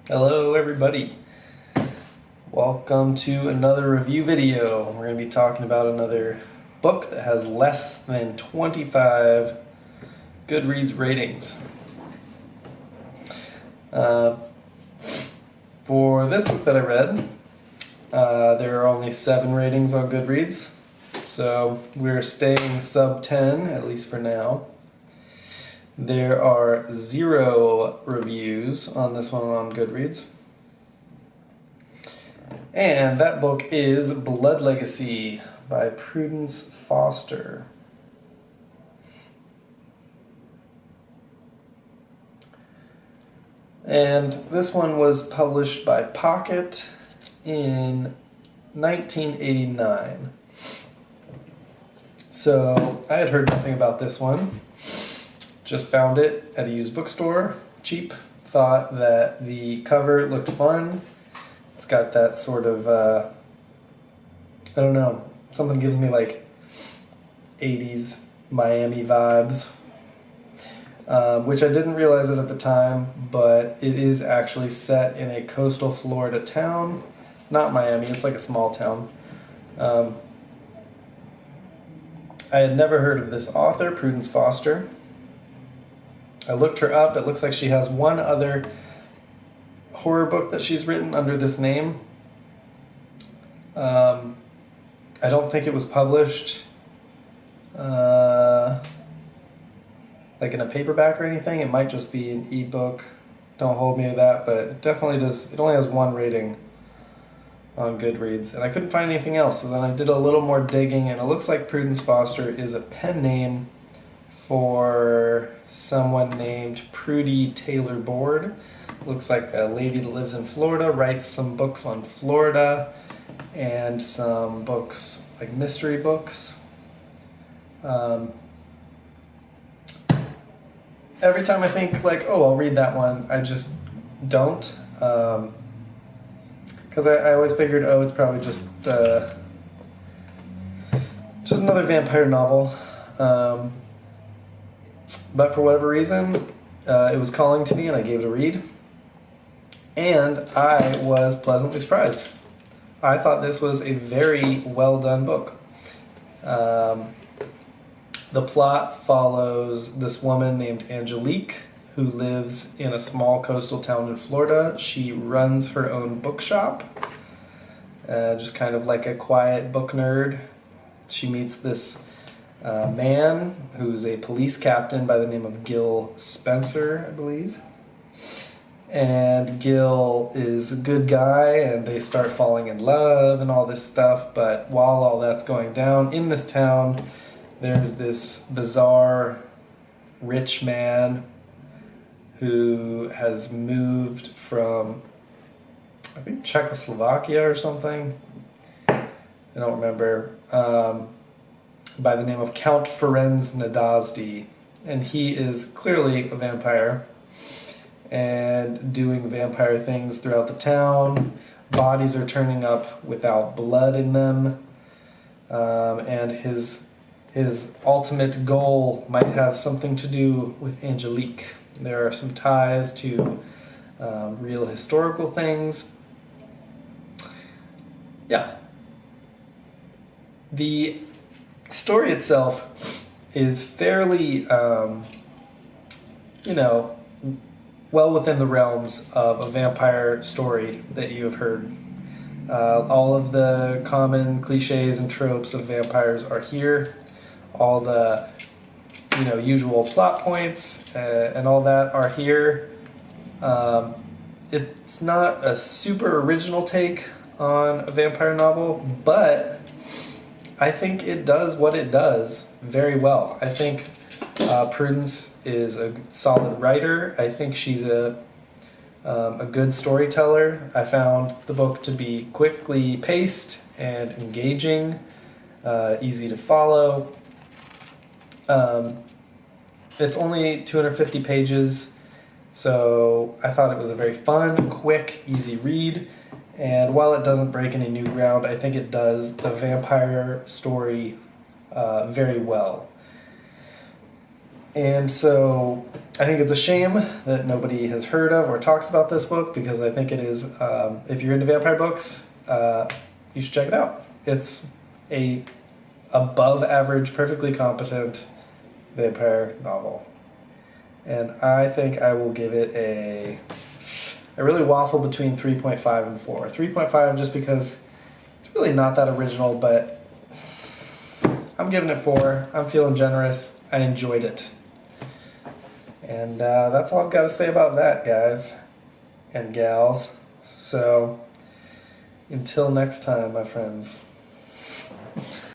Hello everybody. Welcome to another review video. We're going to be talking about another book that has less than 25 Goodreads ratings. For this book that I read, there are only 7 ratings on Goodreads, so we're staying sub 10, at least for now. There are 0 reviews on this one on Goodreads. And that book is Blood Legacy by Prudence Foster. And this one was published by Pocket in 1989. So I had heard nothing about this one. Just found it at a used bookstore, cheap. Thought that the cover looked fun. It's got that sort of, I don't know, something gives me like 80s Miami vibes, which I didn't realize it at the time, but it is actually set in a coastal Florida town. Not Miami, it's like a small town. I had never heard of this author, Prudence Foster. I looked her up. It looks like she has one other horror book that she's written under this name. I don't think it was published like in a paperback or anything. It might just be an ebook. Don't hold me to that, but it definitely does. It only has 1 rating on Goodreads, and I couldn't find anything else. So then I did a little more digging, and it looks like Prudence Foster is a pen name for someone named Prudy Taylor Board. Looks like a lady that lives in Florida, writes some books on Florida and some books, like mystery books. Every time I think like, oh, I'll read that one, I just don't. Because I always figured, oh, it's probably just another vampire novel. But for whatever reason, it was calling to me and I gave it a read. And I was pleasantly surprised. I thought this was a very well done book. The plot follows this woman named Angelique who lives in a small coastal town in Florida. She runs her own bookshop, just kind of like a quiet book nerd. She meets this man who's a police captain by the name of Gil Spencer, I believe. And Gil is a good guy, and they start falling in love and all this stuff. But while all that's going down in this town, there's this bizarre rich man who has moved from, I think, Czechoslovakia or something. I don't remember. By the name of Count Ferenc Nadasdy. And he is clearly a vampire and doing vampire things throughout the town. Bodies are turning up without blood in them. And his ultimate goal might have something to do with Angelique. There are some ties to real historical things. Yeah. The story itself is fairly, well within the realms of a vampire story that you have heard. All of the common cliches and tropes of vampires are here. All the, usual plot points and all that are here. It's not a super original take on a vampire novel, but I think it does what it does very well. I think Prudence is a solid writer. I think she's a good storyteller. I found the book to be quickly paced and engaging, easy to follow. It's only 250 pages, so I thought it was a very fun, quick, easy read. And while it doesn't break any new ground, I think it does the vampire story very well. And so I think it's a shame that nobody has heard of or talks about this book, because I think it is, if you're into vampire books, you should check it out. It's a above average, perfectly competent vampire novel. And I think I will give it I really waffle between 3.5 and 4. 3.5 just because it's really not that original, but I'm giving it 4. I'm feeling generous. I enjoyed it. And that's all I've got to say about that, guys and gals. So until next time, my friends.